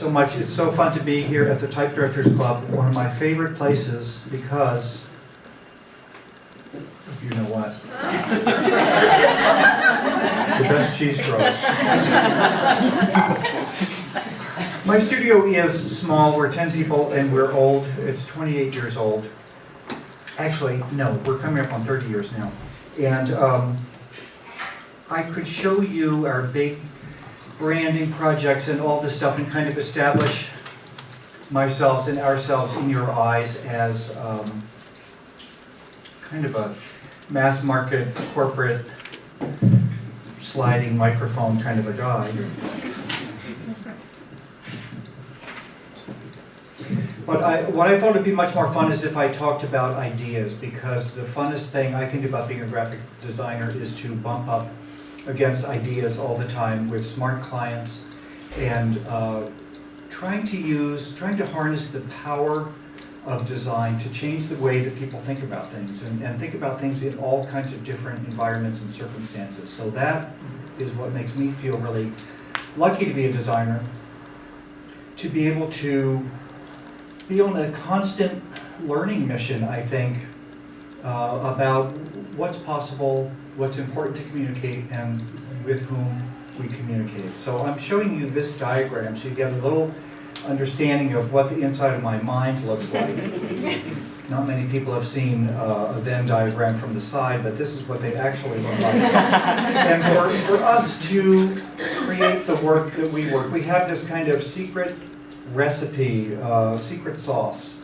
so much. It's so fun to be here at the Type Directors Club, one of my favorite places because, if you know what, the best cheese curls. My studio is small. We're 10 people and we're old. It's 28 years old. Actually, no, we're coming up on 30 years now. And I could show you our big branding projects and all this stuff and kind of establish myself and ourselves in your eyes as kind of a mass market corporate sliding microphone kind of a guy. But what I thought would be much more fun is if I talked about ideas, because the funnest thing I think about being a graphic designer is to bump up against ideas all the time with smart clients and trying to harness the power of design to change the way that people think about things and think about things in all kinds of different environments and circumstances. So that is what makes me feel really lucky to be a designer, to be able to be on a constant learning mission, I think, about what's possible, what's important to communicate, and with whom we communicate. So I'm showing you this diagram so you get a little understanding of what the inside of my mind looks like. Not many people have seen a Venn diagram from the side, but this is what they actually look like. And for us to create the work that we work, we have this kind of secret recipe, secret sauce,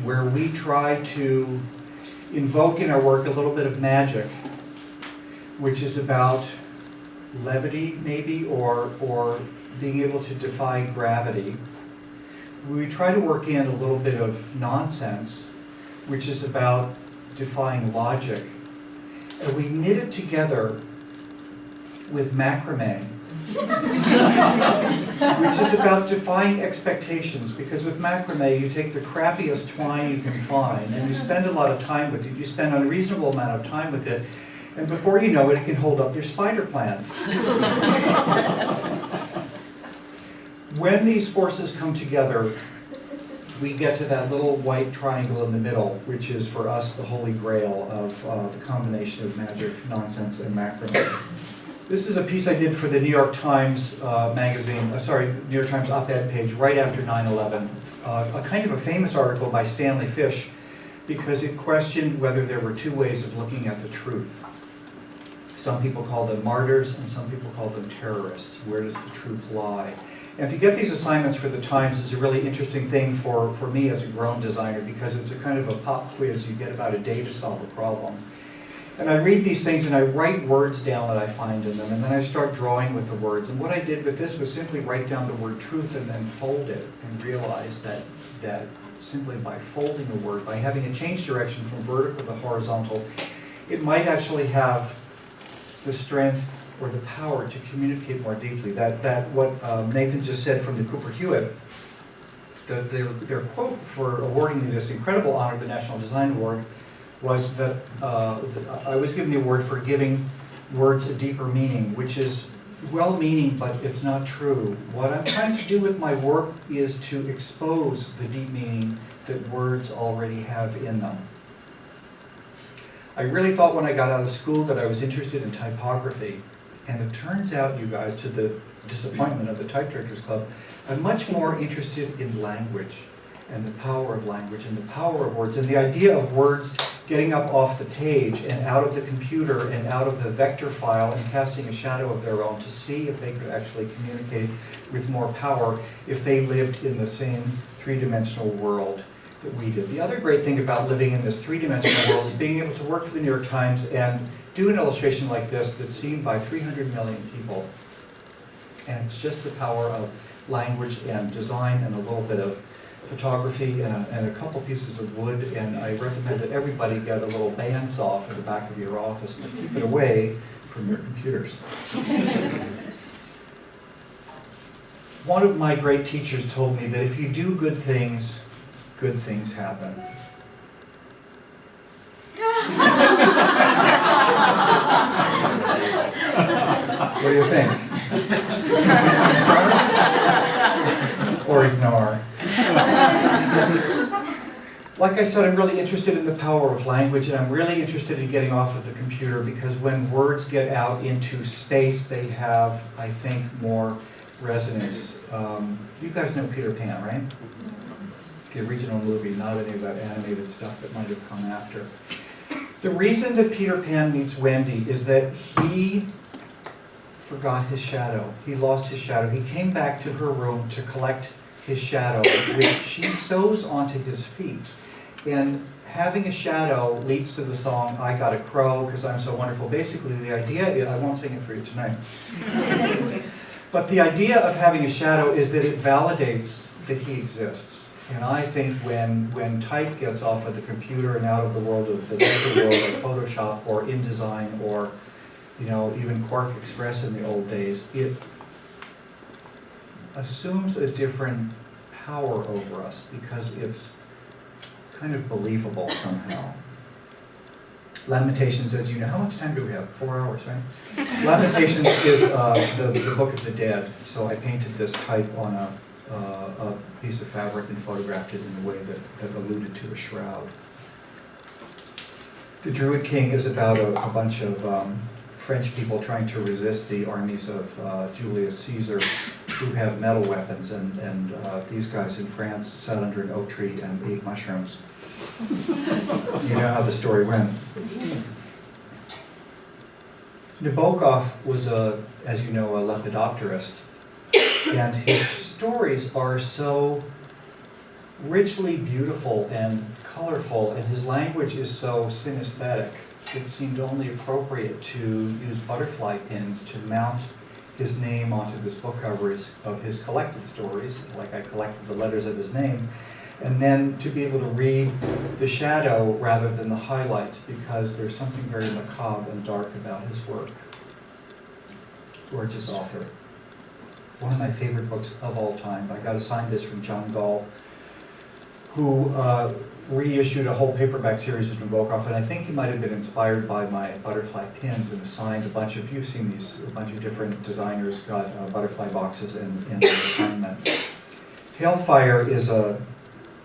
where we try to invoke in our work a little bit of magic, which is about levity maybe, or being able to defy gravity. We try to work in a little bit of nonsense, which is about defying logic. And we knit it together with macrame, which is about defying expectations, because with macrame you take the crappiest twine you can find and you spend a lot of time with it. You spend an unreasonable amount of time with it, and before you know it, it can hold up your spider plan. When these forces come together, we get to that little white triangle in the middle, which is for us the holy grail of the combination of magic, nonsense, and macrame. This is a piece I did for the New York Times New York Times op-ed page right after 9/11. A kind of a famous article by Stanley Fish, because it questioned whether there were two ways of looking at the truth. Some people call them martyrs and some people call them terrorists. Where does the truth lie? And to get these assignments for the Times is a really interesting thing for me as a grown designer, because it's a kind of a pop quiz. You get about a day to solve a problem. And I read these things and I write words down that I find in them, and then I start drawing with the words. And what I did with this was simply write down the word truth and then fold it, and realize that simply by folding a word, by having a change direction from vertical to horizontal, it might actually have the strength or the power to communicate more deeply. That what Nathan just said from the Cooper-Hewitt, their quote for awarding me this incredible honor, the National Design Award, was that I was given the award for giving words a deeper meaning, which is well-meaning, but it's not true. What I'm trying to do with my work is to expose the deep meaning that words already have in them. I really thought when I got out of school that I was interested in typography, and it turns out, you guys, to the disappointment of the Type Directors Club, I'm much more interested in language and the power of language and the power of words and the idea of words getting up off the page and out of the computer and out of the vector file and casting a shadow of their own to see if they could actually communicate with more power if they lived in the same three-dimensional world that we did. The other great thing about living in this three-dimensional world is being able to work for the New York Times and do an illustration like this that's seen by 300 million people. And it's just the power of language and design and a little bit of photography and a couple pieces of wood. And I recommend that everybody get a little bandsaw for the back of your office, but keep it away from your computers. One of my great teachers told me that if you do good things happen. What do you think? or ignore. Like I said, I'm really interested in the power of language, and I'm really interested in getting off of the computer, because when words get out into space, they have, I think, more resonance. You guys know Peter Pan, right? The original movie, not any of that animated stuff that might have come after. The reason that Peter Pan meets Wendy is that he forgot his shadow. He lost his shadow. He came back to her room to collect his shadow, which she sews onto his feet. And having a shadow leads to the song, I Got a Crow, because I'm so wonderful. Basically, the idea is, I won't sing it for you tonight, but the idea of having a shadow is that it validates that he exists. And I think when type gets off of the computer and out of the world of the vector world, or Photoshop, or InDesign, or even Quark Express in the old days, it assumes a different power over us because it's kind of believable somehow. Lamentations, as you know, how much time do we have? 4 hours, right? Lamentations is the Book of the Dead. So I painted this type on a piece of fabric and photographed it in a way that alluded to a shroud. The Druid King is about a bunch of French people trying to resist the armies of Julius Caesar, who have metal weapons, and these guys in France sat under an oak tree and ate mushrooms. You know how the story went. Nabokov was, as you know, a lepidopterist, and his stories are so richly beautiful and colorful, and his language is so synesthetic. It seemed only appropriate to use butterfly pins to mount his name onto this book cover of his collected stories, like I collected the letters of his name, and then to be able to read the shadow rather than the highlights, because there's something very macabre and dark about his work. Gorgeous author. One of my favorite books of all time. I got assigned this from John Gall, who reissued a whole paperback series of Nabokov, and I think he might have been inspired by my butterfly pins and assigned a bunch of, you've seen these, a bunch of different designers got butterfly boxes in their assignment. Hailfire is a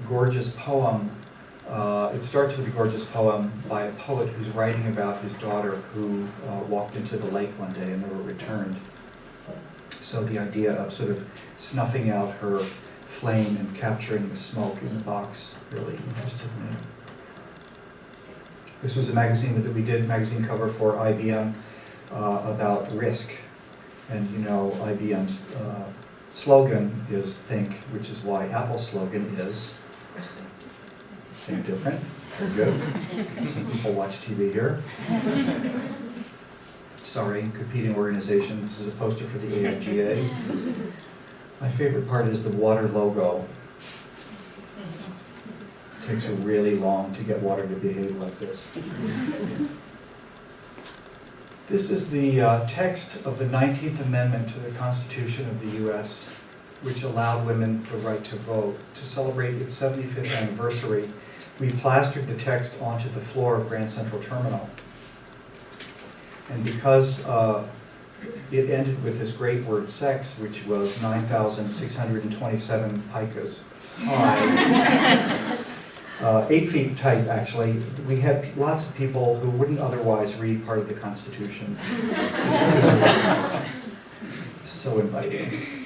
gorgeous poem. It starts with a gorgeous poem by a poet who's writing about his daughter who walked into the lake one day and never returned. So the idea of sort of snuffing out her flame and capturing the smoke in the box really interested me. This was a magazine that we did, magazine cover for IBM about risk. And you know, IBM's slogan is think, which is why Apple's slogan is think different. Very good. Some people watch TV here. Sorry, competing organization. This is a poster for the AIGA. My favorite part is the water logo. It takes a really long to get water to behave like this. This is the text of the 19th Amendment to the Constitution of the U.S., which allowed women the right to vote. To celebrate its 75th anniversary, we plastered the text onto the floor of Grand Central Terminal. And because it ended with this great word sex, which was 9,627 picas high, 8 feet tight actually, we had lots of people who wouldn't otherwise read part of the Constitution. So inviting.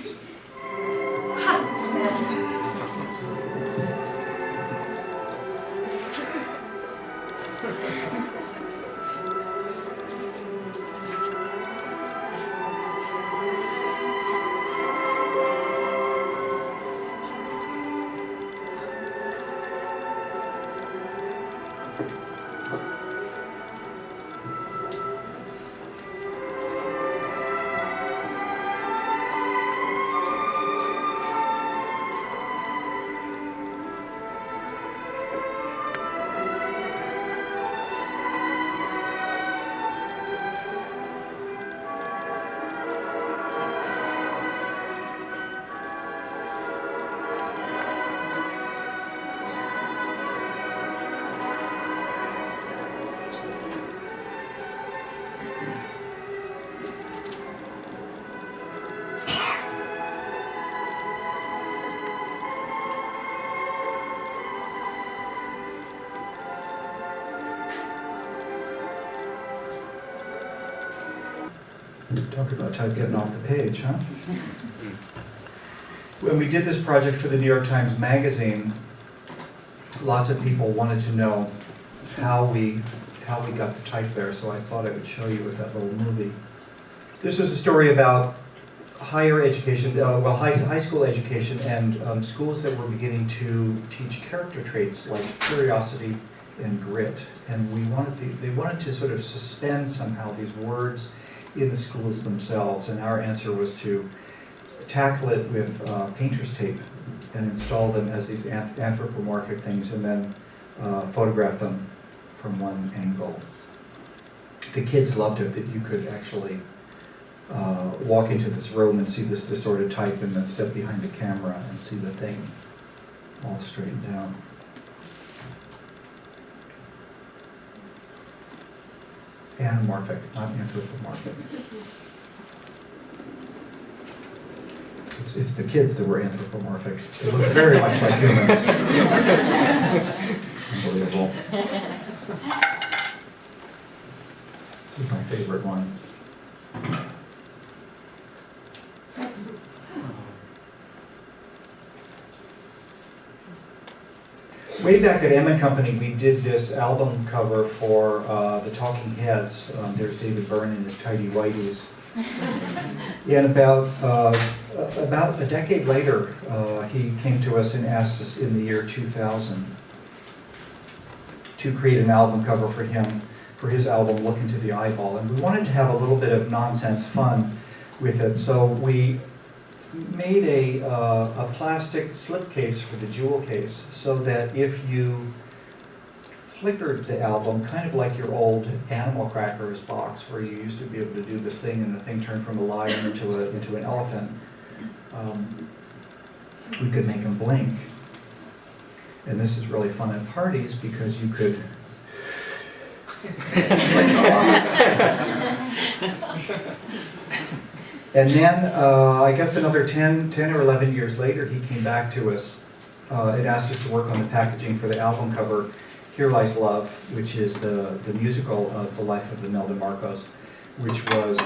Talk about type getting off the page, huh? When we did this project for the New York Times Magazine, lots of people wanted to know how we got the type there, so I thought I would show you with that little movie. This was a story about higher education, high school education, and schools that were beginning to teach character traits like curiosity and grit. And they wanted to sort of suspend somehow these words in the schools themselves, and our answer was to tackle it with painter's tape and install them as these anthropomorphic things, and then photograph them from one angle. The kids loved it, that you could actually walk into this room and see this distorted type, and then step behind the camera and see the thing all straightened down. Anamorphic, not anthropomorphic. It's the kids that were anthropomorphic. They look very much like humans. Unbelievable. This is my favorite one. Way back at M & Company, we did this album cover for the Talking Heads. There's David Byrne in his tidy whities. And about a decade later, he came to us and asked us in the year 2000 to create an album cover for him, for his album Look Into the Eyeball. And we wanted to have a little bit of nonsense fun with it, so we made a plastic slipcase for the jewel case, so that if you flickered the album, kind of like your old Animal Crackers box where you used to be able to do this thing and the thing turned from a lion into an elephant, we could make them blink. And this is really fun at parties because you could And then, I guess another 10 or 11 years later, he came back to us and asked us to work on the packaging for the album cover, Here Lies Love, which is the musical of the life of Imelda Marcos, which was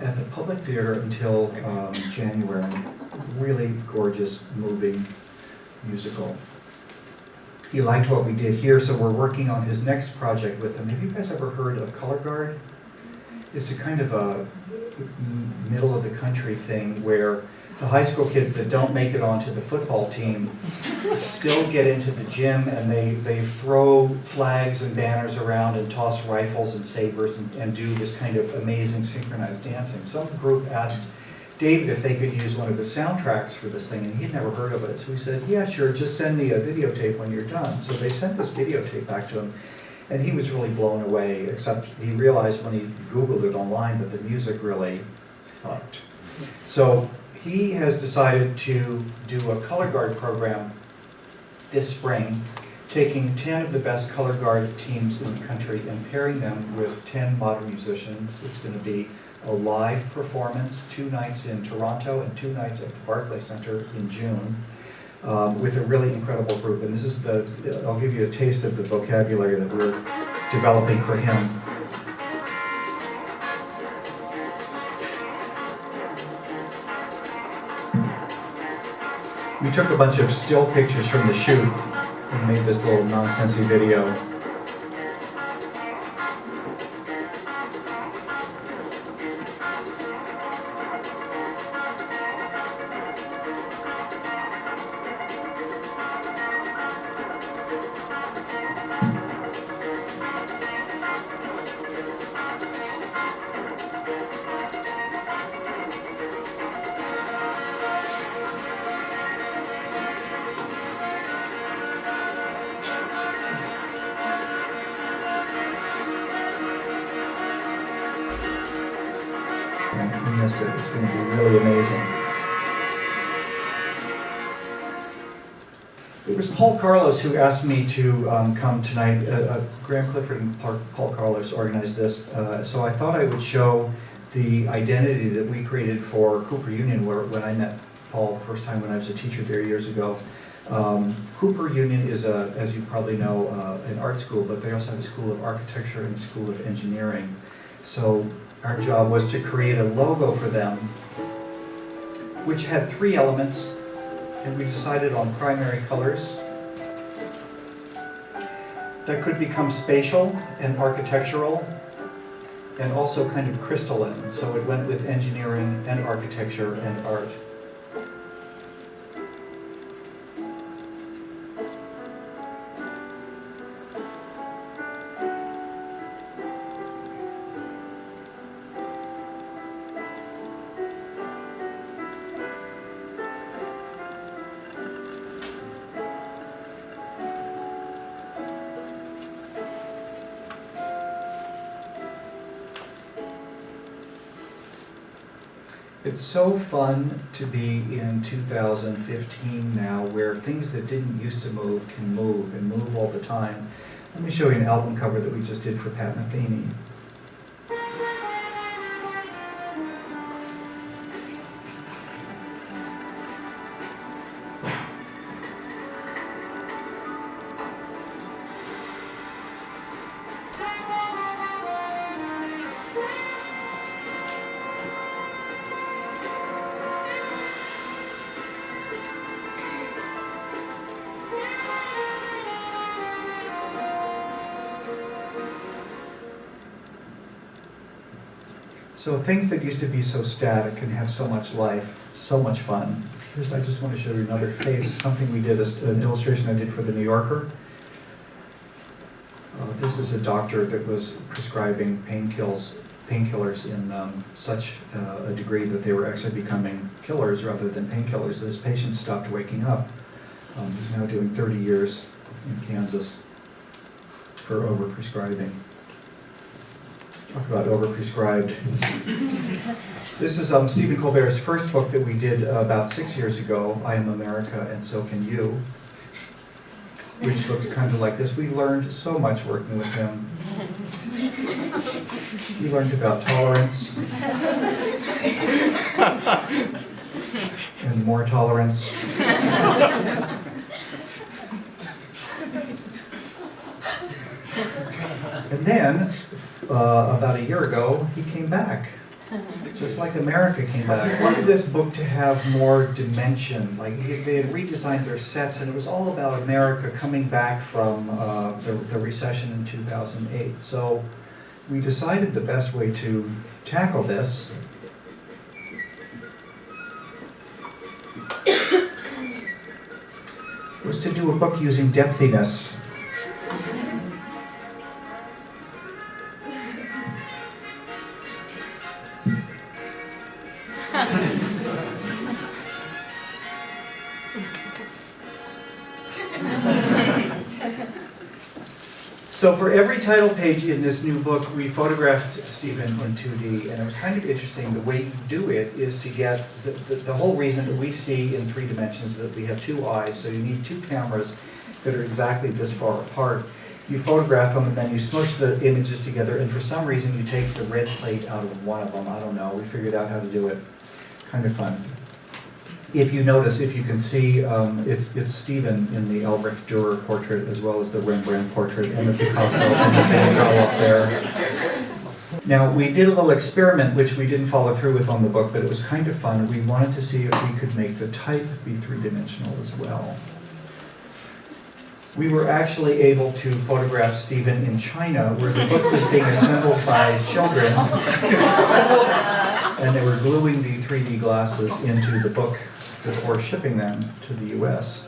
at the Public Theater until January. Really gorgeous, moving musical. He liked what we did here, so we're working on his next project with him. Have you guys ever heard of Color Guard? It's a kind of a middle of the country thing where the high school kids that don't make it onto the football team still get into the gym, and they throw flags and banners around and toss rifles and sabers and do this kind of amazing synchronized dancing. Some group asked David if they could use one of his soundtracks for this thing, and he'd never heard of it. So he said, yeah, sure, just send me a videotape when you're done. So they sent this videotape back to him. And he was really blown away, except he realized when he Googled it online that the music really sucked. So he has decided to do a color guard program this spring, taking 10 of the best color guard teams in the country and pairing them with 10 modern musicians. It's going to be a live performance, 2 nights in Toronto and 2 nights at the Barclays Center in June. With a really incredible group. And this is I'll give you a taste of the vocabulary that we're developing for him. We took a bunch of still pictures from the shoot and made this little nonsensy video. It's going to be really amazing. It was Paul Carlos who asked me to come tonight. Graham Clifford and Paul Carlos organized this, so I thought I would show the identity that we created for Cooper Union, when I met Paul the first time when I was a teacher there years ago. Cooper Union is, as you probably know, an art school, but they also have a school of architecture and a school of engineering. So our job was to create a logo for them, which had 3 elements, and we decided on primary colors that could become spatial and architectural, and also kind of crystalline. So it went with engineering and architecture and art. It's so fun to be in 2015 now, where things that didn't used to move can move, and move all the time. Let me show you an album cover that we just did for Pat Metheny. So things that used to be so static can have so much life, so much fun. I just want to show you another face, something we did, an illustration I did for the New Yorker. This is a doctor that was prescribing painkillers in such a degree that they were actually becoming killers rather than painkillers. His patients stopped waking up. He's now doing 30 years in Kansas for overprescribing. Talk about overprescribed. This is Stephen Colbert's first book that we did about 6 years ago, I Am America and So Can You, which looks kind of like this. We learned so much working with him. We learned about tolerance and more tolerance. And then, about a year ago, he came back, just like America came back. I wanted this book to have more dimension. Like they had redesigned their sets, and it was all about America coming back from the recession in 2008. So we decided the best way to tackle this was to do a book using depthiness. So for every title page in this new book, we photographed Stephen in 2D, and it was kind of interesting. The way you do it is to get the whole reason that we see in 3 dimensions that we have 2 eyes, so you need 2 cameras that are exactly this far apart. You photograph them, and then you smush the images together, and for some reason you take the red plate out of one of them. I don't know, we figured out how to do it. Kind of fun. If you notice, if you can see, it's Stephen in the Albrecht Dürer portrait, as well as the Rembrandt portrait, and the Picasso and the Van Gogh up there. Now, we did a little experiment, which we didn't follow through with on the book, but it was kind of fun. We wanted to see if we could make the type be 3-dimensional as well. We were actually able to photograph Stephen in China, where the book was being assembled by children, and they were gluing the 3D glasses into the book before shipping them to the US.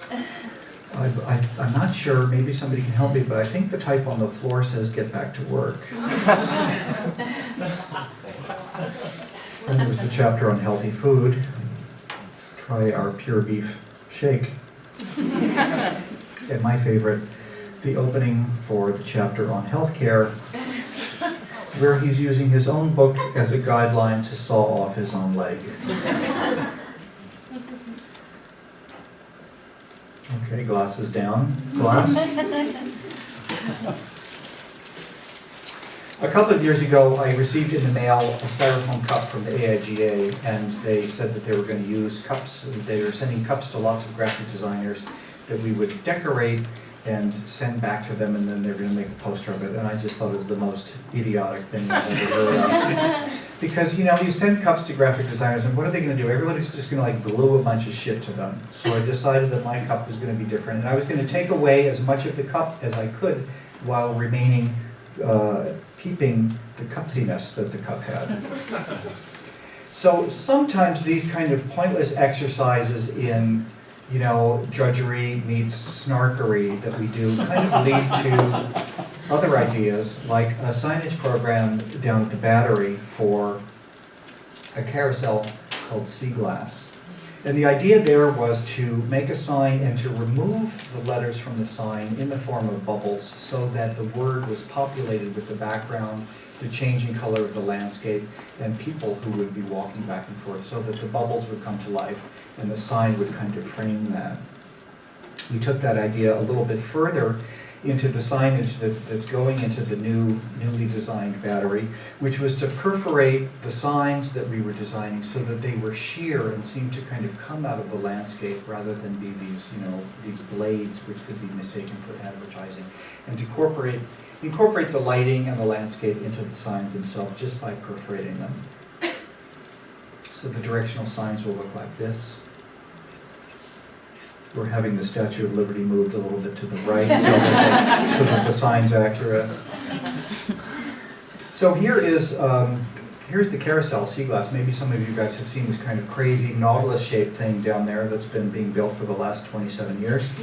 I'm not sure, maybe somebody can help me, but I think the type on the floor says "get back to work." And there was the chapter on healthy food. Try our pure beef shake. And my favorite, the opening for the chapter on healthcare, where he's using his own book as a guideline to saw off his own leg. Okay, glasses down. Glass. A couple of years ago, I received in the mail a styrofoam cup from the AIGA, and they said that they were going to use cups. They were sending cups to lots of graphic designers that we would decorate and send back to them, and then they're going to make a poster of it. And I just thought it was the most idiotic thing I've ever heard of. Because, you send cups to graphic designers, and what are they going to do? Everybody's just going to like glue a bunch of shit to them. So I decided that my cup was going to be different, and I was going to take away as much of the cup as I could while remaining, keeping the cupsiness that the cup had. So sometimes these kind of pointless exercises in drudgery meets snarkery that we do kind of lead to other ideas, like a signage program down at the Battery for a carousel called Sea Glass. And the idea there was to make a sign and to remove the letters from the sign in the form of bubbles so that the word was populated with the background, the changing color of the landscape, and people who would be walking back and forth, so that the bubbles would come to life and the sign would kind of frame that. We took that idea a little bit further into the signage that's going into the newly designed Battery, which was to perforate the signs that we were designing so that they were sheer and seemed to kind of come out of the landscape rather than be these, these blades which could be mistaken for advertising, and to incorporate the lighting and the landscape into the signs themselves just by perforating them. So the directional signs will look like this. We're having the Statue of Liberty moved a little bit to the right so that the sign's accurate. So here's the carousel, Sea Glass. Maybe some of you guys have seen this kind of crazy Nautilus-shaped thing down there that's been being built for the last 27 years.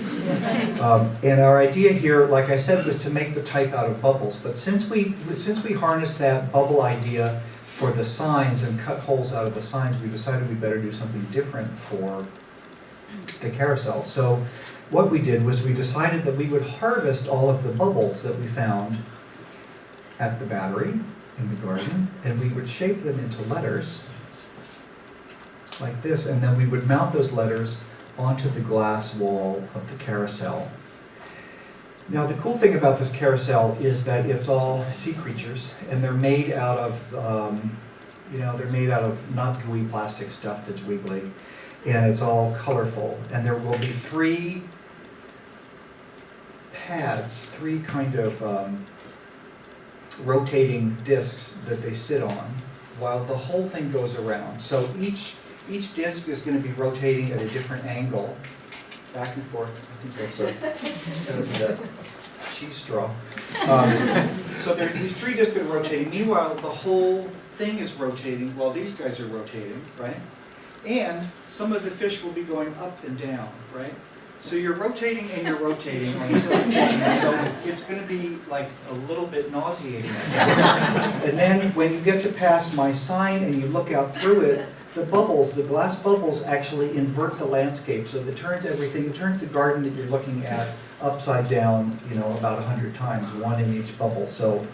And our idea here, like I said, was to make the type out of bubbles. But since we harnessed that bubble idea for the signs and cut holes out of the signs, we decided we better do something different for the carousel. So what we did was we decided that we would harvest all of the bubbles that we found at the Battery in the garden, and we would shape them into letters like this, and then we would mount those letters onto the glass wall of the carousel. Now the cool thing about this carousel is that it's all sea creatures, and they're made out of they're made out of not gooey plastic stuff that's wiggly, and it's all colorful. And there will be three pads, three kind of rotating discs that they sit on while the whole thing goes around. So each disc is going to be rotating at a different angle, back and forth. I think that's going to be the cheese straw. So there are these three discs that are rotating. Meanwhile, the whole thing is rotating while these guys are rotating, right? And some of the fish will be going up and down, right? So you're rotating and you're rotating on this little thing, so it's going to be like a little bit nauseating. And then when you get to past my sign and you look out through it, the bubbles, the glass bubbles actually invert the landscape, so it turns everything, it turns the garden that you're looking at upside down, about 100 times, one in each bubble. So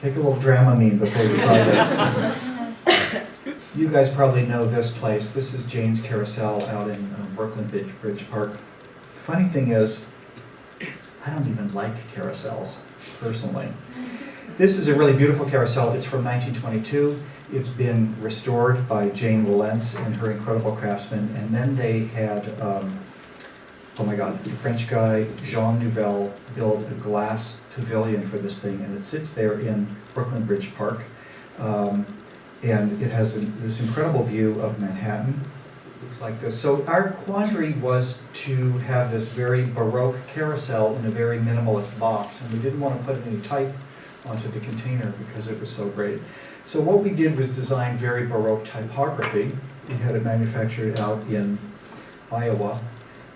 take a little Dramamine before you try this. You guys probably know this place. This is Jane's Carousel out in Brooklyn Bridge Park. Funny thing is, I don't even like carousels, personally. This is a really beautiful carousel. It's from 1922. It's been restored by Jane Wilentz and her incredible craftsmen. And then they had, the French guy, Jean Nouvel, build a glass pavilion for this thing. And it sits there in Brooklyn Bridge Park. And it has this incredible view of Manhattan. It looks like this. So our quandary was to have this very Baroque carousel in a very minimalist box. And we didn't want to put any type onto the container because it was so great. So what we did was design very Baroque typography. We had it manufactured out in Iowa.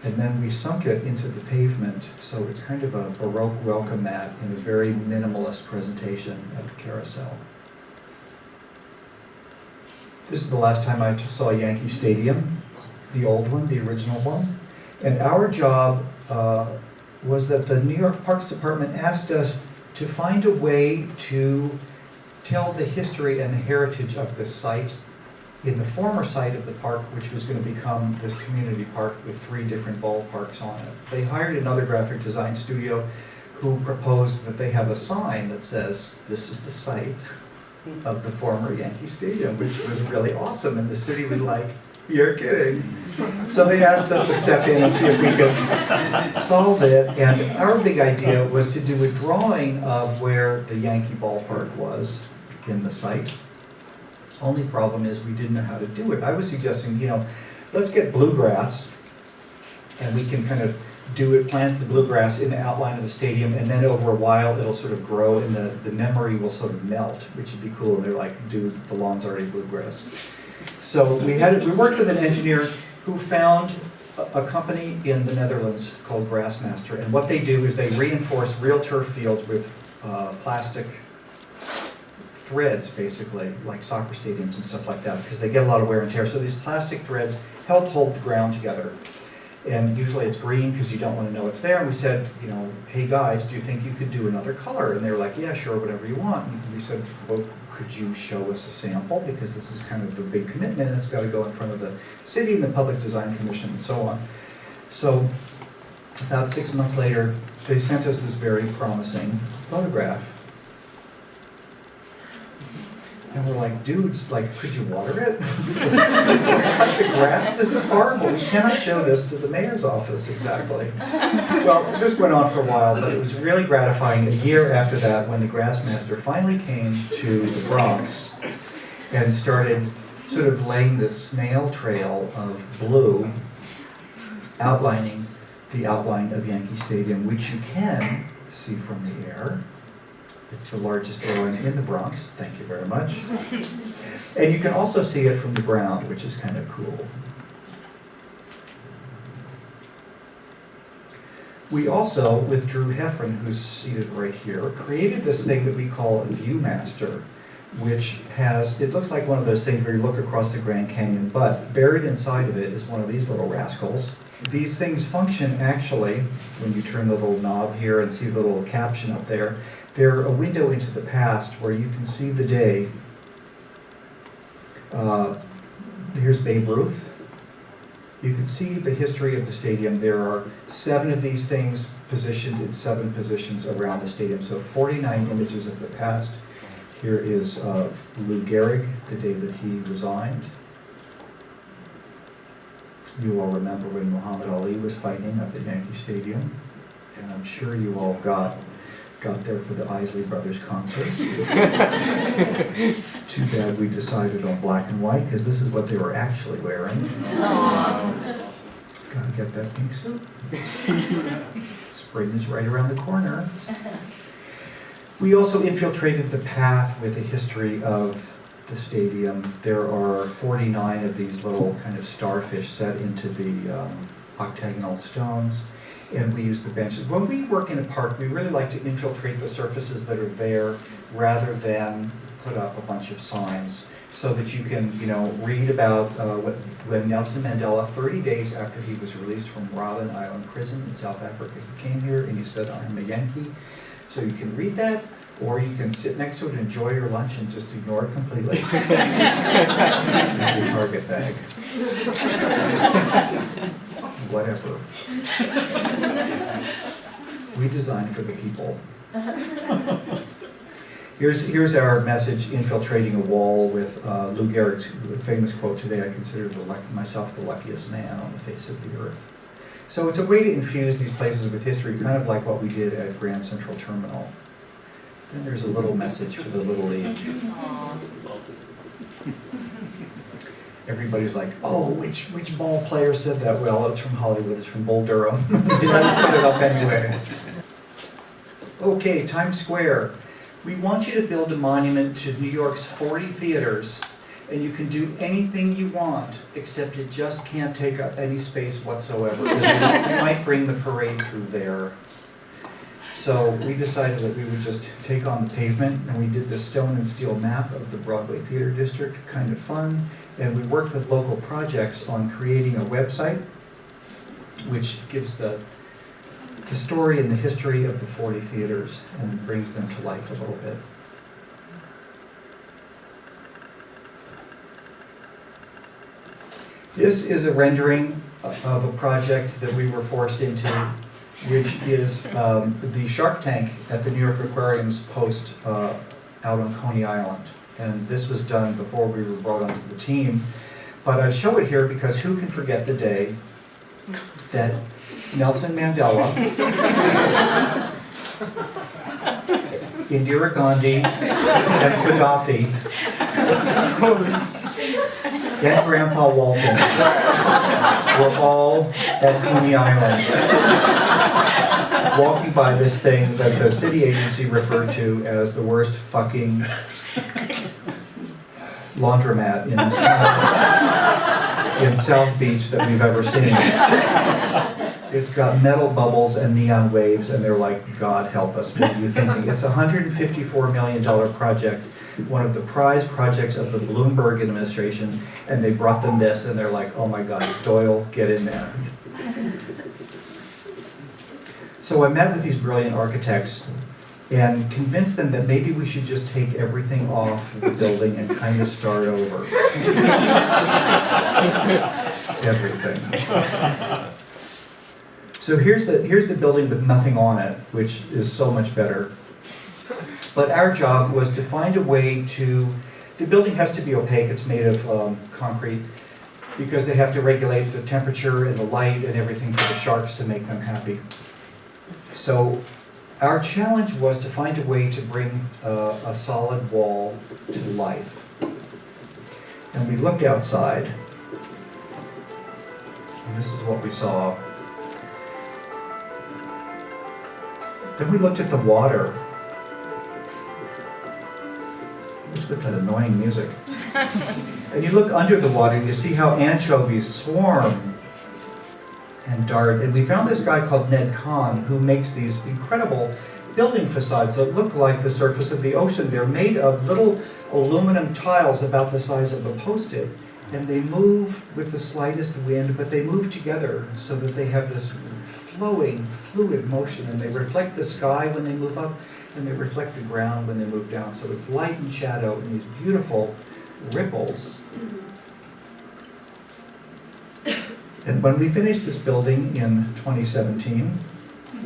And then we sunk it into the pavement. So it's kind of a Baroque welcome mat in a very minimalist presentation at the carousel. This is the last time I saw Yankee Stadium, the old one, the original one. And our job was that the New York Parks Department asked us to find a way to tell the history and the heritage of this site in the former site of the park, which was going to become this community park with 3 different ballparks on it. They hired another graphic design studio who proposed that they have a sign that says, "This is the site of the former Yankee Stadium," which was really awesome. And the city was like, You're kidding. So they asked us to step in and see if we could solve it. And our big idea was to do a drawing of where the Yankee ballpark was in the site. Only problem is we didn't know how to do it. I was suggesting, let's get bluegrass, and we can kind of plant the bluegrass in the outline of the stadium, and then over a while it'll sort of grow and the memory will sort of melt, which would be cool. And they're like, dude, the lawn's already bluegrass. So we worked with an engineer who found a company in the Netherlands called Grassmaster, and what they do is they reinforce real turf fields with plastic threads, basically, like soccer stadiums and stuff like that, because they get a lot of wear and tear. So these plastic threads help hold the ground together. And usually it's green because you don't want to know it's there. And we said, hey guys, do you think you could do another color? And they were like, yeah, sure, whatever you want. And we said, well, could you show us a sample? Because this is kind of a big commitment, and it's got to go in front of the city and the Public Design Commission and so on. So about 6 months later, they sent us this very promising photograph. And we're like, dudes, could you water it? Cut the grass? This is horrible. We cannot show this to the mayor's office, exactly. Well, this went on for a while, but it was really gratifying a year after that when the Grassmaster finally came to the Bronx and started sort of laying this snail trail of blue, outlining the outline of Yankee Stadium, which you can see from the air. It's the largest drawing in the Bronx, thank you very much. And you can also see it from the ground, which is kind of cool. We also, with Drew Heffron, who's seated right here, created this thing that we call a Viewmaster, which it looks like one of those things where you look across the Grand Canyon, but buried inside of it is one of these little rascals. These things function actually, when you turn the little knob here and see the little caption up there, they're a window into the past where you can see the day. Here's Babe Ruth. You can see the history of the stadium. There are 7 of these things positioned in 7 positions around the stadium. So 49 images of the past. Here is Lou Gehrig, the day that he resigned. You all remember when Muhammad Ali was fighting up at Yankee Stadium. And I'm sure you all got there for the Isley Brothers concert. Too bad we decided on black and white, because this is what they were actually wearing. Gotta get that pink suit. Spring is right around the corner. We also infiltrated the path with the history of the stadium. There are 49 of these little kind of starfish set into the octagonal stones. And we use the benches. When we work in a park, we really like to infiltrate the surfaces that are there rather than put up a bunch of signs, so that you can, read about when Nelson Mandela, 30 days after he was released from Robben Island prison in South Africa, he came here and he said, I'm a Yankee. So you can read that, or you can sit next to it and enjoy your lunch and just ignore it completely. Your Target bag. Whatever. We design for the people. Here's our message, infiltrating a wall, with Lou Gehrig's famous quote today, I consider myself the luckiest man on the face of the earth. So it's a way to infuse these places with history, kind of like what we did at Grand Central Terminal. Then there's a little message for the Little League. Everybody's like, oh, which ball player said that? Well, it's from Hollywood, it's from Bull Durham. I just put it up anyway. Okay, Times Square. We want you to build a monument to New York's 40 theaters, and you can do anything you want, except it just can't take up any space whatsoever. You might bring the parade through there. So we decided that we would just take on the pavement, and we did this stone and steel map of the Broadway Theater District, kind of fun. And we worked with local projects on creating a website which gives the story and the history of the 40 theaters and brings them to life a little bit. This is a rendering of a project that we were forced into, which is the Shark Tank at the New York Aquarium's post out on Coney Island. And this was done before we were brought onto the team. But I show it here because who can forget the day that Nelson Mandela, Indira Gandhi, and Gaddafi, and Grandpa Walton were all at Coney Island, walking by this thing that the city agency referred to as the worst fucking laundromat in South Beach that we've ever seen. It's got metal bubbles and neon waves, and they're like, God help us, what are you thinking? It's a $154 million project, one of the prize projects of the Bloomberg administration, and they brought them this, and they're like, oh my God, Doyle, get in there. So I met with these brilliant architects and convinced them that maybe we should just take everything off the building and kind of start over. Everything. So here's the building with nothing on it, which is so much better. But our job was to find a way to, the building has to be opaque, it's made of concrete, because they have to regulate the temperature and the light and everything for the sharks to make them happy. So our challenge was to find a way to bring a solid wall to life. And we looked outside, and this is what we saw. Then we looked at the water. What's with that annoying music? And you look under the water and you see how anchovies swarm and dart. And we found this guy called Ned Kahn who makes these incredible building facades that look like the surface of the ocean. They're made of little aluminum tiles about the size of a Post-it. And they move with the slightest wind, but they move together so that they have this flowing, fluid motion, and they reflect the sky when they move up, and they reflect the ground when they move down. So it's light and shadow and these beautiful ripples. And when we finish this building in 2017,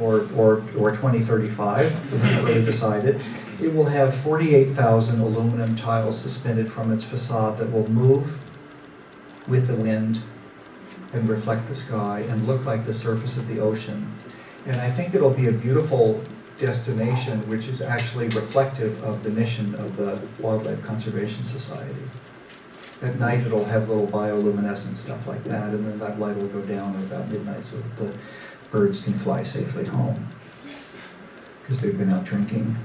or 2035, we haven't really decided, it will have 48,000 aluminum tiles suspended from its facade that will move with the wind and reflect the sky and look like the surface of the ocean. And I think it'll be a beautiful destination which is actually reflective of the mission of the Wildlife Conservation Society. At night it'll have little bioluminescent stuff like that, and then that light will go down at about midnight so that the birds can fly safely home because they've been out drinking.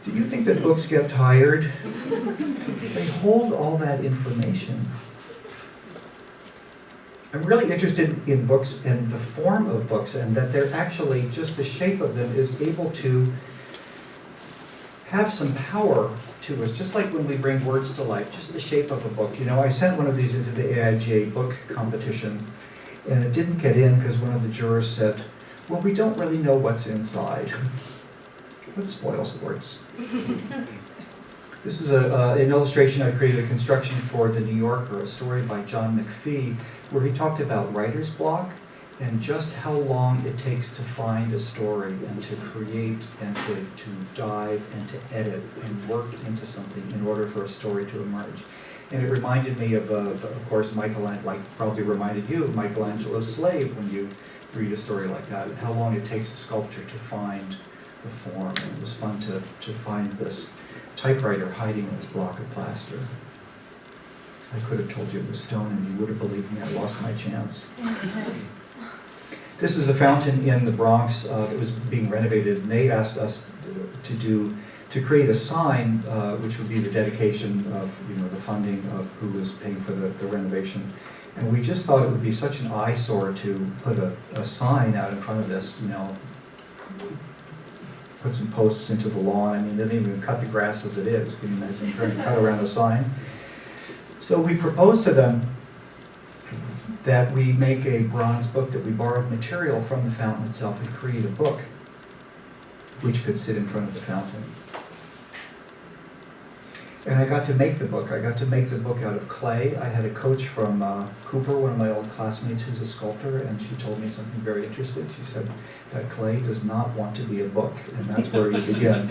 Do you think that books get tired? They hold all that information. I'm really interested in books and the form of books, and that they're actually, just the shape of them is able to have some power to us, just like when we bring words to life, just the shape of a book. You know, I sent one of these into the AIGA book competition, and it didn't get in because one of the jurors said, well, we don't really know what's inside. What spoils sports? This is an illustration I created, a construction for The New Yorker, a story by John McPhee, where he talked about writer's block and just how long it takes to find a story and to create and to dive and to edit and work into something in order for a story to emerge. And it reminded me of course, Michelangelo, like probably reminded you of Michelangelo's Slave when you read a story like that, and how long it takes a sculptor to find the form. And it was fun to find this typewriter hiding in this block of plaster. I could have told you it was stone and you would have believed me. I lost my chance. This is a fountain in the Bronx that was being renovated, and they asked us to create a sign which would be the dedication of the funding of who was paying for the renovation. And we just thought it would be such an eyesore to put a sign out in front of this, put some posts into the lawn. I mean, they didn't even cut the grass as it is. Can you imagine trying to cut around the sign? So we proposed to them that we make a bronze book, that we borrowed material from the fountain itself and create a book which could sit in front of the fountain. And I got to make the book. I got to make the book out of clay. I had a coach from Cooper, one of my old classmates who's a sculptor, and she told me something very interesting. She said, that clay does not want to be a book, and that's where you begin.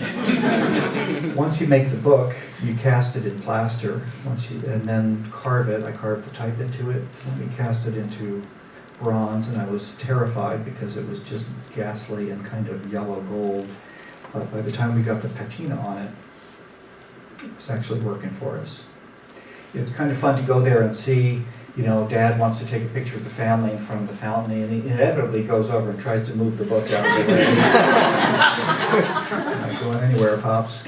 Once you make the book, you cast it in plaster, and then carve it. I carved the type into it, and we cast it into bronze, and I was terrified because it was just ghastly and kind of yellow gold. But by the time we got the patina on it, it's actually working for us. It's kind of fun to go there and see, Dad wants to take a picture of the family in front of the fountain, and he inevitably goes over and tries to move the book out of the way. I'm not going anywhere, Pops.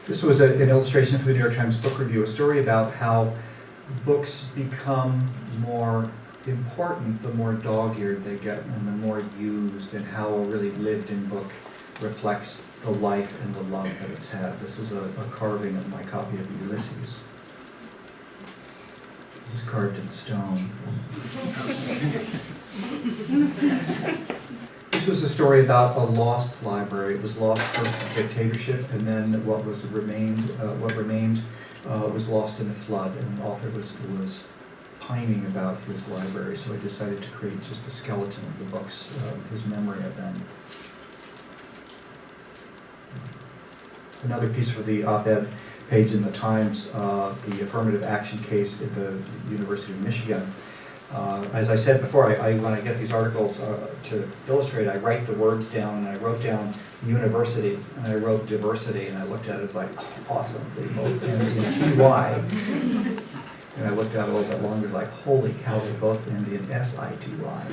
This was an illustration for the New York Times Book Review, a story about how books become more important the more dog-eared they get and the more used, and how a really lived-in book reflects the life and the love that it's had. This is a carving of my copy of Ulysses. This is carved in stone. This was a story about a lost library. It was lost first in dictatorship, and then what remained was lost in a flood, and the author was pining about his library, so I decided to create just the skeleton of the books, his memory of them. Another piece for the op-ed page in the Times, the affirmative action case at the University of Michigan. As I said before, when I get these articles to illustrate, I write the words down, and I wrote down university, and I wrote diversity, and I looked at it as like, oh, awesome, they both ended in T-Y. And I looked at it a little bit longer, like, holy cow, they both ended in S-I-T-Y.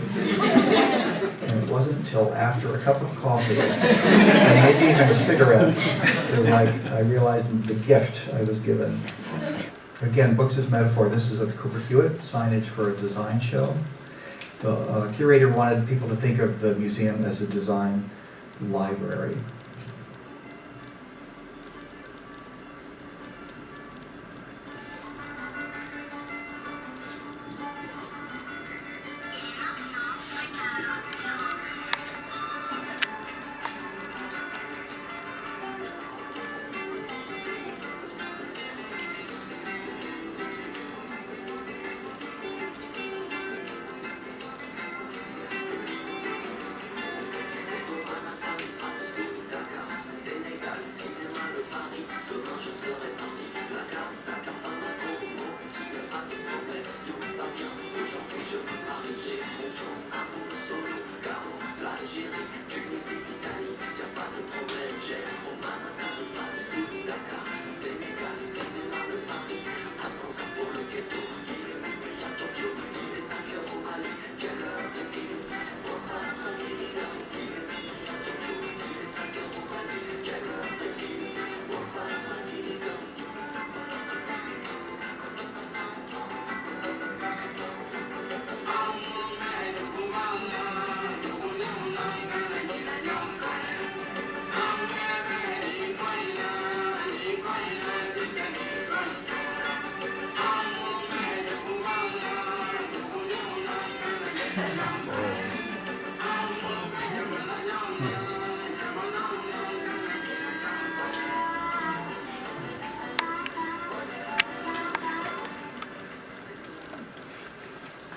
And it wasn't until after a cup of coffee, and maybe even a cigarette, that I realized the gift I was given. Again, books as metaphor. This is at the Cooper-Hewitt, signage for a design show. The curator wanted people to think of the museum as a design library.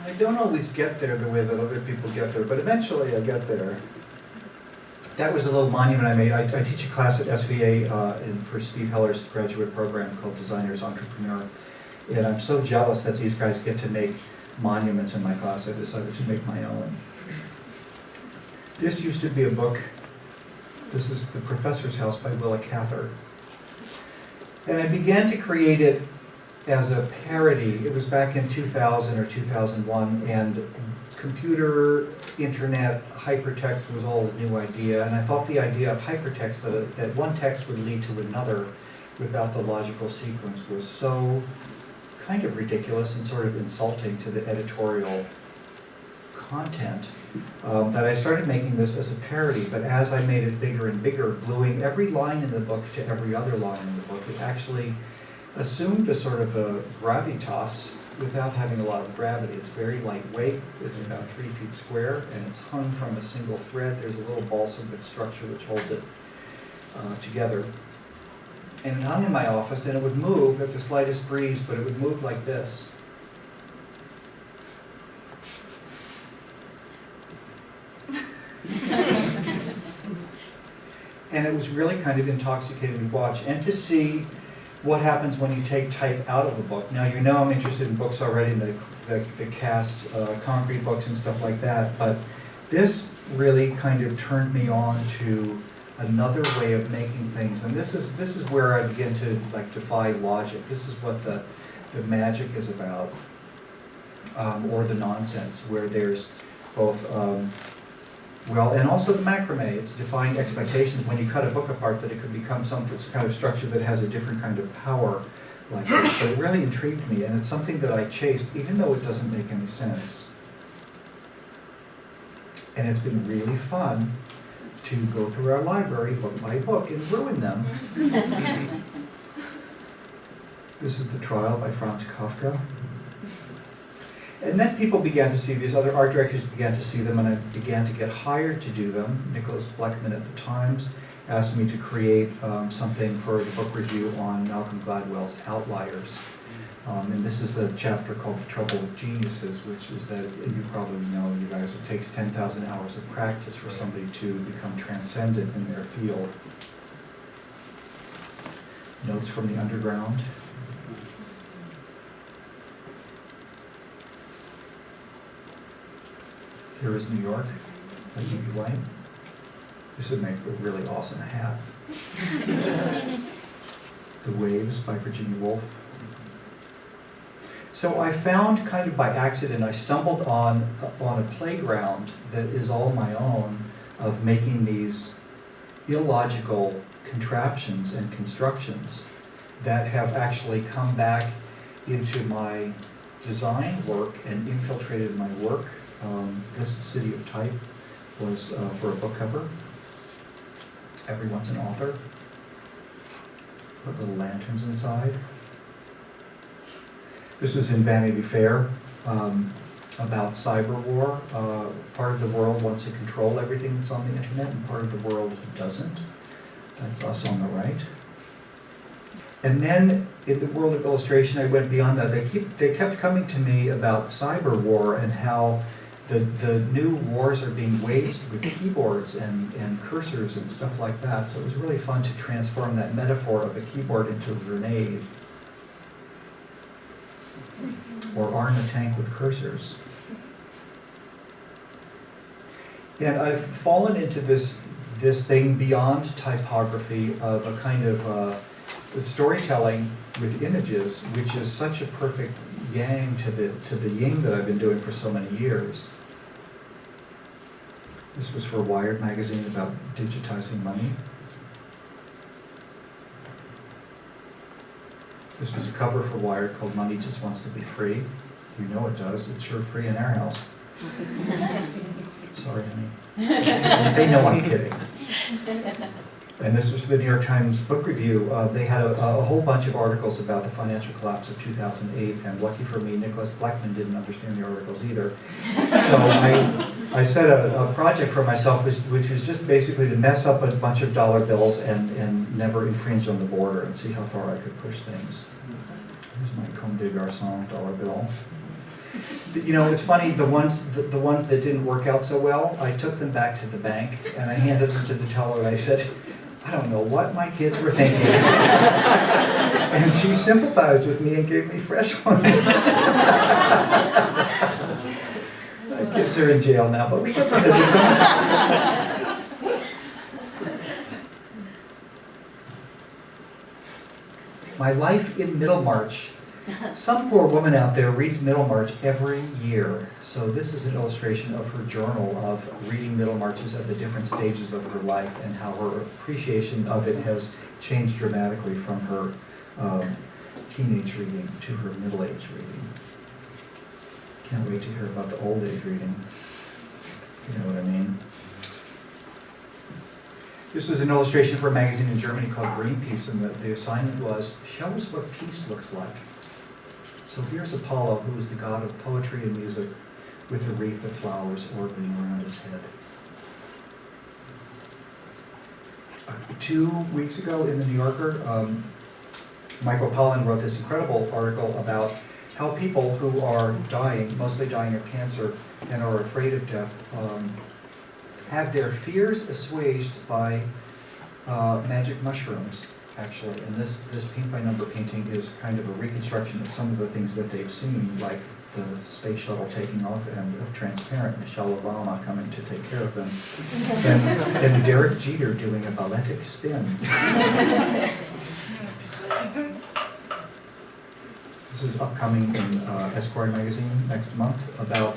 I don't always get there the way that other people get there, but eventually I get there. That was a little monument I made. I teach a class at SVA for Steve Heller's graduate program called Designers Entrepreneur. And I'm so jealous that these guys get to make monuments in my class. I decided to make my own. This used to be a book. This is The Professor's House by Willa Cather. And I began to create it as a parody. It was back in 2000 or 2001, and computer, internet, hypertext was all a new idea, and I thought the idea of hypertext, that one text would lead to another without the logical sequence, was so kind of ridiculous and sort of insulting to the editorial content that I started making this as a parody. But as I made it bigger and bigger, gluing every line in the book to every other line in the book, it actually assumed a sort of a gravitas without having a lot of gravity. It's very lightweight, it's about 3 feet square, and it's hung from a single thread. There's a little balsa wood structure which holds it together. And it hung in my office, and it would move at the slightest breeze, but it would move like this. And it was really kind of intoxicating to watch, and to see what happens when you take type out of a book. Now, you know I'm interested in books already, the cast concrete books and stuff like that, but this really kind of turned me on to another way of making things. And this is where I begin to like defy logic. This is what the magic is about, or the nonsense, where there's both well, and also the macrame. It's defying expectations when you cut a book apart, that it could become some kind of structure that has a different kind of power like this. But it really intrigued me, and it's something that I chased, even though it doesn't make any sense. And it's been really fun to go through our library book by book and ruin them. This is The Trial by Franz Kafka. And then people began to see, these other art directors began to see them, and I began to get hired to do them. Nicholas Bleckman at the Times asked me to create something for the book review on Malcolm Gladwell's Outliers. And this is a chapter called The Trouble with Geniuses, which is that, you probably know, you guys, it takes 10,000 hours of practice for somebody to become transcendent in their field. Notes from the Underground. Here is New York by E.B. White. This would make a really awesome hat. The Waves by Virginia Woolf. So I found, kind of by accident, I stumbled on a playground that is all my own, of making these illogical contraptions and constructions that have actually come back into my design work and infiltrated my work. This City of Type was for a book cover. Everyone's an author. Put little lanterns inside. This was in Vanity Fair, about cyber war. Part of the world wants to control everything that's on the internet, and part of the world doesn't. That's us on the right. And then in the world of illustration, I went beyond that. They kept coming to me about cyber war and how the new wars are being waged with keyboards and cursors and stuff like that. So it was really fun to transform that metaphor of the keyboard into a grenade, or arm a tank with cursors. And I've fallen into this thing beyond typography of a kind of storytelling with images, which is such a perfect yang to the yin that I've been doing for so many years. This was for Wired magazine about digitizing money. This was a cover for Wired called Money Just Wants to Be Free. You know it does. It's sure free in our house. Sorry, honey. They know I'm kidding. And this was the New York Times book review. They had a whole bunch of articles about the financial collapse of 2008, and lucky for me, Nicholas Bleckman didn't understand the articles either. So I set a project for myself, which was just basically to mess up a bunch of dollar bills and never infringe on the border and see how far I could push things. Here's my Comme des Garçons dollar bill. You know, it's funny, the ones that didn't work out so well, I took them back to the bank and I handed them to the teller and I said, I don't know what my kids were thinking. And she sympathized with me and gave me fresh ones. My kids are in jail now, but we get to visit them. My life in Middlemarch. Some poor woman out there reads Middlemarch every year. So this is an illustration of her journal of reading Middlemarches at the different stages of her life and how her appreciation of it has changed dramatically from her teenage reading to her middle-age reading. Can't wait to hear about the old-age reading. You know what I mean? This was an illustration for a magazine in Germany called Greenpeace, and the assignment was, show us what peace looks like. So here's Apollo, who is the god of poetry and music, with a wreath of flowers orbiting around his head. 2 weeks ago in the New Yorker, Michael Pollan wrote this incredible article about how people who are dying, mostly dying of cancer and are afraid of death, have their fears assuaged by magic mushrooms, actually. And this paint by number painting is kind of a reconstruction of some of the things that they've seen, like the space shuttle taking off and a transparent Michelle Obama coming to take care of them. And Derek Jeter doing a balletic spin. This is upcoming in Esquire magazine next month about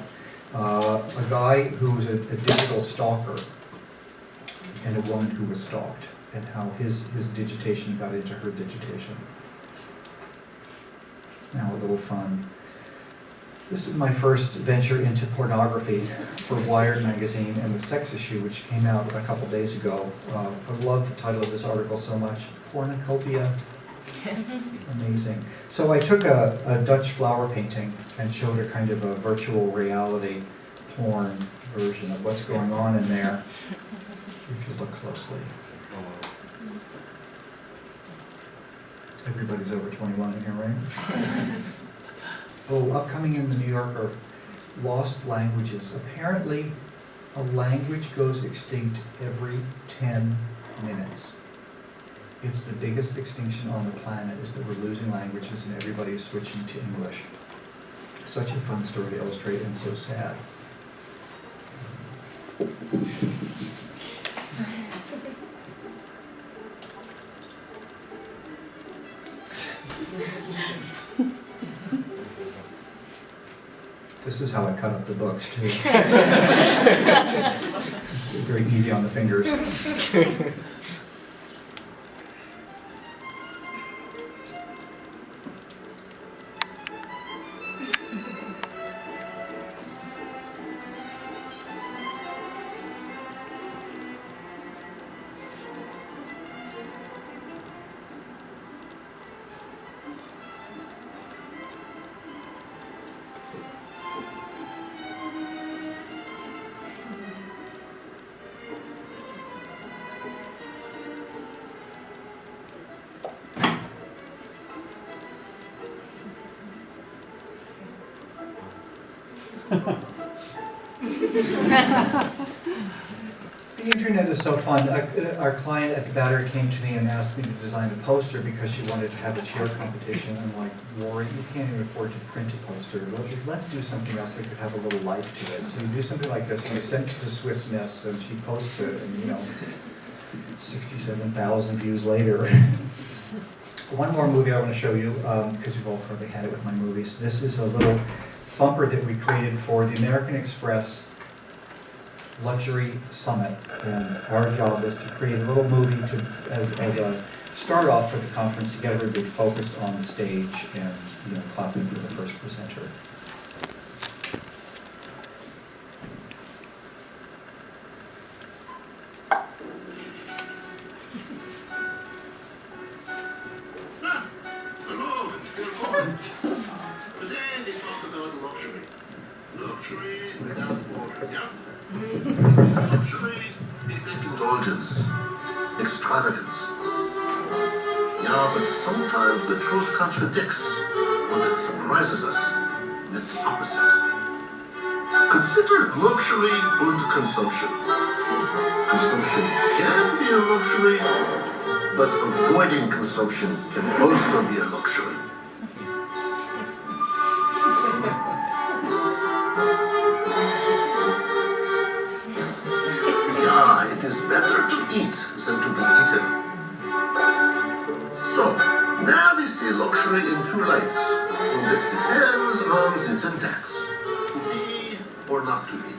a guy who was a digital stalker and a woman who was stalked, and how his digitation got into her digitation. Now a little fun. This is my first venture into pornography for Wired magazine and the sex issue, which came out a couple days ago. I love the title of this article so much, Pornocopia. Amazing. So I took a Dutch flower painting and showed a kind of a virtual reality porn version of what's going on in there, if you look closely. Everybody's over 21 in here, right? Oh, upcoming in the New Yorker, lost languages. Apparently, a language goes extinct every 10 minutes. It's the biggest extinction on the planet, is that we're losing languages and everybody is switching to English. Such a fun story to illustrate and so sad. This is how I cut up the books, too. Very easy on the fingers. The internet is so fun. Our client at the Battery came to me and asked me to design a poster because she wanted to have a chair competition. I'm like, Rory, you can't even afford to print a poster. Let's do something else that could have a little life to it. So you do something like this, and we send it to Swiss Miss, and she posts it, and 67,000 views later. One more movie I want to show you, because you've all probably had it with my movies. This is a little bumper that we created for the American Express Luxury Summit, and our job was to create a little movie as a start off for the conference to get everybody focused on the stage and clapping for the first presenter. Hello, and welcome. Today we talk about luxury. Luxury without borders, yeah? Luxury is indulgence, extravagance. Yeah, but sometimes the truth contradicts, or it surprises us with the opposite. Consider luxury and consumption. Consumption can be a luxury, but avoiding consumption can also be a luxury. It is better to eat than to be eaten. So, now we see luxury in two lights, and it depends on the syntax. To be or not to be.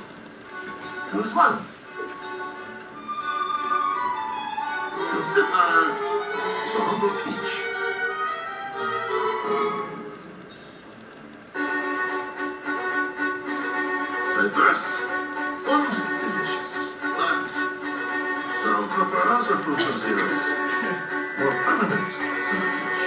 Choose one. Consider the humble peach. Diverse and delicious, but some prefer other fruits and cereals, more permanent than the peach.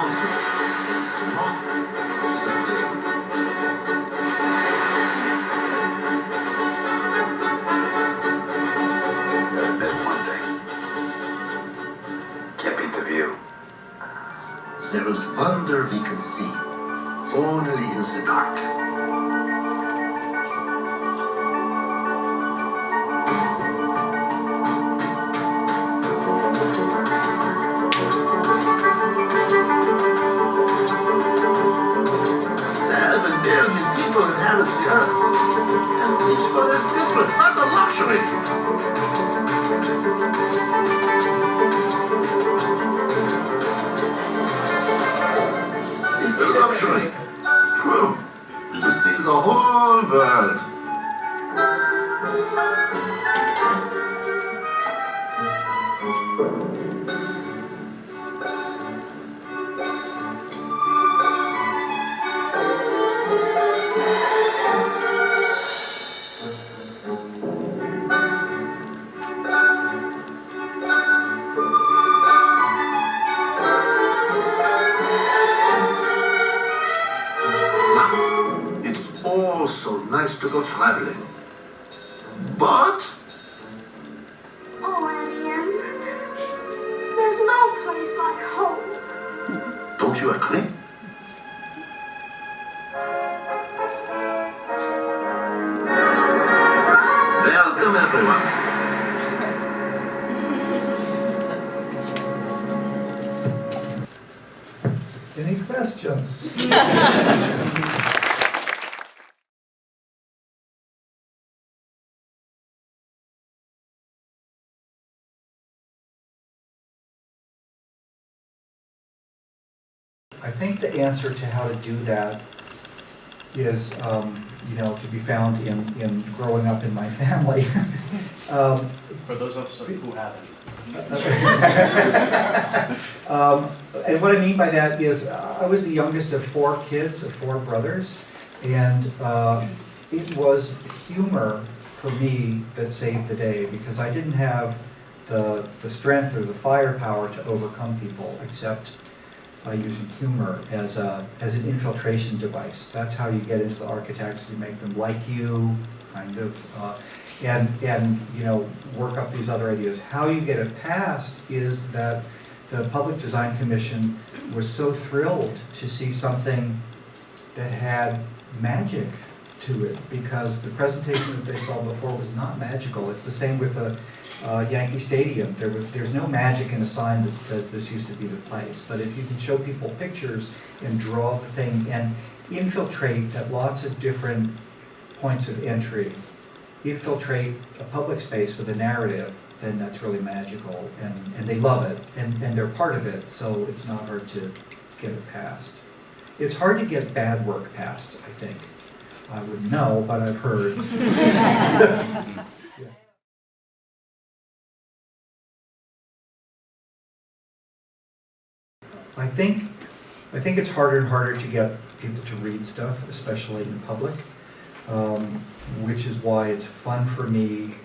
haunted like some moth watches a flame. Gotta admit one thing. Can't beat the view. There is wonder we can see only in the dark. People inhabit the earth, and each one is different. What a luxury! It's a luxury, true, to see the whole world. So nice to go traveling. But oh, Annie, there's no place like home. don't you agree? Welcome, everyone. Any questions? I think the answer to how to do that is, to be found in growing up in my family. For those of us who haven't. And what I mean by that is, I was the youngest of 4 kids, of 4 brothers, and it was humor for me that saved the day, because I didn't have the strength or the firepower to overcome people, except by using humor as an infiltration device. That's how you get into the architects. You make them like you, kind of, and work up these other ideas. How you get it passed is that the Public Design Commission was so thrilled to see something that had magic to it, because the presentation that they saw before was not magical. It's the same with the Yankee Stadium. There's no magic in a sign that says this used to be the place. But if you can show people pictures and draw the thing and infiltrate at lots of different points of entry, infiltrate a public space with a narrative, then that's really magical. And they love it, and they're part of it, so it's not hard to get it passed. It's hard to get bad work passed, I think. I wouldn't know, but I've heard. Yeah. I think it's harder and harder to get people to read stuff, especially in public, which is why it's fun for me,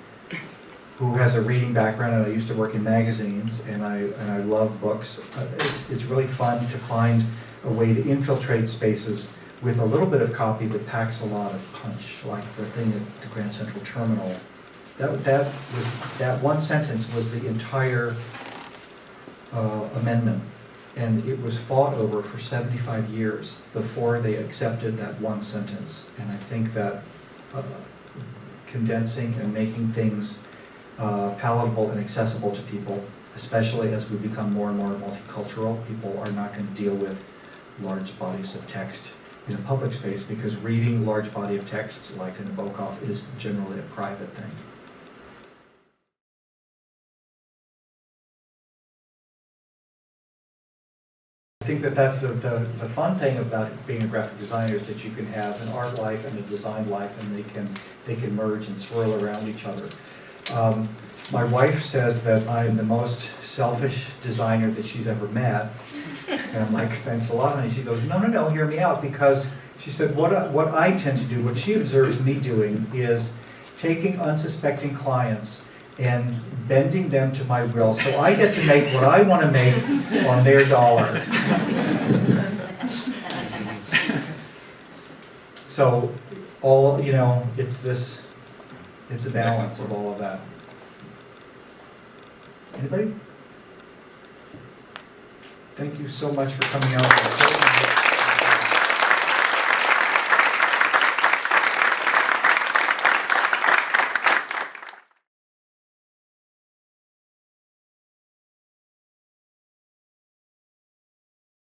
who has a reading background, and I used to work in magazines, and I love books. It's really fun to find a way to infiltrate spaces with a little bit of copy that packs a lot of punch, like the thing at the Grand Central Terminal. That one sentence was the entire amendment, and it was fought over for 75 years before they accepted that one sentence. And I think that condensing and making things palatable and accessible to people, especially as we become more and more multicultural, people are not going to deal with large bodies of text in a public space, because reading a large body of text, like in Nabokov, is generally a private thing. I think that's the fun thing about being a graphic designer, is that you can have an art life and a design life, and they can merge and swirl around each other. My wife says that I'm the most selfish designer that she's ever met. And I'm like, thanks a lot, honey. She goes, no, hear me out, because she said what I tend to do, what she observes me doing, is taking unsuspecting clients and bending them to my will, so I get to make what I want to make on their dollar. So, all, you know, it's a balance of all of that. Anybody? Thank you so much for coming out.